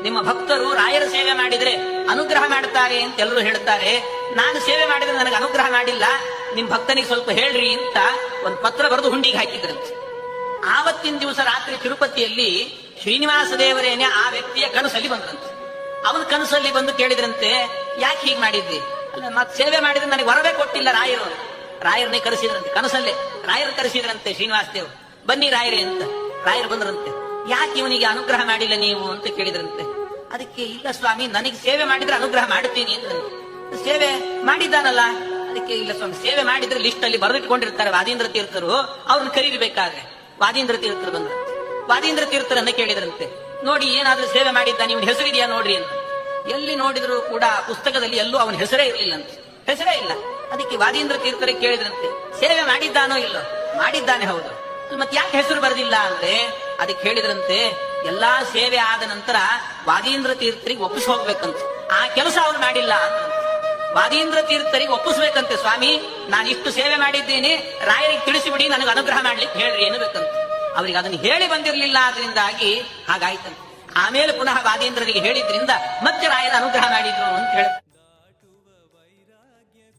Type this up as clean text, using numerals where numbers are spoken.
ನಿಮ್ಮ ಭಕ್ತರು ರಾಯರ ಸೇವೆ ಮಾಡಿದ್ರೆ ಅನುಗ್ರಹ ಮಾಡ್ತಾರೆ ಅಂತ ಎಲ್ಲರೂ ಹೇಳ್ತಾರೆ. ನಾನು ಸೇವೆ ಮಾಡಿದ್ರೆ ನನಗೆ ಅನುಗ್ರಹ ಮಾಡಿಲ್ಲ, ನಿಮ್ ಭಕ್ತನಿಗೆ ಸ್ವಲ್ಪ ಹೇಳ್ರಿ ಅಂತ ಒಂದು ಪತ್ರ ಬರೆದು ಹುಂಡಿಗೆ ಹಾಕಿದ್ರಂತೆ. ಆವತ್ತಿನ ದಿವಸ ರಾತ್ರಿ ತಿರುಪತಿಯಲ್ಲಿ ಶ್ರೀನಿವಾಸ ದೇವರೇನೆ ಆ ವ್ಯಕ್ತಿಯ ಕನಸಲ್ಲಿ ಬಂದ್ರಂತೆ. ಅವನ ಕನಸಲ್ಲಿ ಬಂದು ಕೇಳಿದ್ರಂತೆ, ಯಾಕೆ ಹೀಗೆ ಮಾಡಿದ್ರಿ? ಅಲ್ಲ, ಮತ್ ಸೇವೆ ಮಾಡಿದ್ರೆ ನನಗೆ ವರವೇ ಕೊಟ್ಟಿಲ್ಲ ರಾಯರು. ರಾಯರನ್ನೇ ಕರೆಸಿದ್ರಂತೆ, ಕನಸಲ್ಲೇ ರಾಯರು ಕರೆಸಿದ್ರಂತೆ ಶ್ರೀನಿವಾಸ ದೇವ್, ಬನ್ನಿ ರಾಯರೇ ಅಂತ. ರಾಯರು ಬಂದ್ರಂತೆ, ಯಾಕೆ ಇವನಿಗೆ ಅನುಗ್ರಹ ಮಾಡಿಲ್ಲ ನೀವು ಅಂತ ಕೇಳಿದ್ರಂತೆ. ಅದಕ್ಕೆ, ಇಲ್ಲ ಸ್ವಾಮಿ, ನನಗೆ ಸೇವೆ ಮಾಡಿದ್ರೆ ಅನುಗ್ರಹ ಮಾಡುತ್ತೀನಿ ಅಂದ್ರಂತೆ. ಸೇವೆ ಮಾಡಿದ್ದಾನಲ್ಲ, ಅದಕ್ಕೆ ಇಲ್ಲ ಸ್ವಾಮಿ, ಸೇವೆ ಮಾಡಿದ್ರೆ ಲಿಸ್ಟ್ ಅಲ್ಲಿ ಬರೆದಿಟ್ಕೊಂಡಿರ್ತಾರೆ ವಾದೀಂದ್ರ ತೀರ್ಥರು, ಅವ್ರನ್ನ ಕರೀಬೇಕಾದ್ರೆ ವಾದೀಂದ್ರ ತೀರ್ಥರು ಬಂದ್ರಂತೆ. ವಾದೀಂದ್ರ ತೀರ್ಥರನ್ನ ಕೇಳಿದ್ರಂತೆ, ನೋಡಿ ಏನಾದ್ರೂ ಸೇವೆ ಮಾಡಿದ್ದಾನೆ, ಇವನ ಹೆಸರಿದೆಯಾ ನೋಡ್ರಿ ಅಂತ. ಎಲ್ಲಿ ನೋಡಿದ್ರು ಕೂಡ ಪುಸ್ತಕದಲ್ಲಿ ಎಲ್ಲೂ ಅವನ ಹೆಸರೇ ಇರಲಿಲ್ಲ ಅಂತ, ಹೆಸರೇ ಇಲ್ಲ. ಅದಕ್ಕೆ ವಾದೀಂದ್ರ ತೀರ್ಥರಿಗೆ ಕೇಳಿದ್ರಂತೆ, ಸೇವೆ ಮಾಡಿದ್ದಾನೋ ಇಲ್ಲೋ? ಮಾಡಿದ್ದಾನೆ, ಹೌದು. ಮತ್ತೆ ಯಾಕೆ ಹೆಸರು ಬರೆದಿಲ್ಲ ಅಂದ್ರೆ, ಅದಕ್ಕೆ ಹೇಳಿದ್ರಂತೆ, ಎಲ್ಲಾ ಸೇವೆ ಆದ ನಂತರ ವಾದೀಂದ್ರ ತೀರ್ಥರಿಗೆ ಒಪ್ಪಿಸಿ ಹೋಗ್ಬೇಕಂತ, ಆ ಕೆಲಸ ಅವ್ರು ಮಾಡಿಲ್ಲ ಅಂತ. ವಾದೀಂದ್ರ ತೀರ್ಥರಿಗೆ ಒಪ್ಪಿಸ್ಬೇಕಂತೆ, ಸ್ವಾಮಿ ನಾನು ಇಷ್ಟು ಸೇವೆ ಮಾಡಿದ್ದೀನಿ, ರಾಯರಿಗೆ ತಿಳಿಸಿಬಿಡಿ, ನನಗೆ ಅನುಗ್ರಹ ಮಾಡ್ಲಿಕ್ಕೆ ಹೇಳ್ರಿ ಎನ್ನಬೇಕಂತ. ಅವ್ರಿಗೆ ಅದನ್ನು ಹೇಳಿ ಬಂದಿರಲಿಲ್ಲ, ಅದರಿಂದಾಗಿ ಹಾಗಾಯ್ತಂತೆ. ಆಮೇಲೆ ಪುನಃ ವಾದೀಂದ್ರರಿಗೆ ಹೇಳಿದ್ರಿಂದ ಮತ್ತೆ ರಾಯರ ಅನುಗ್ರಹ ಮಾಡಿದ್ರು ಅಂತ ಹೇಳ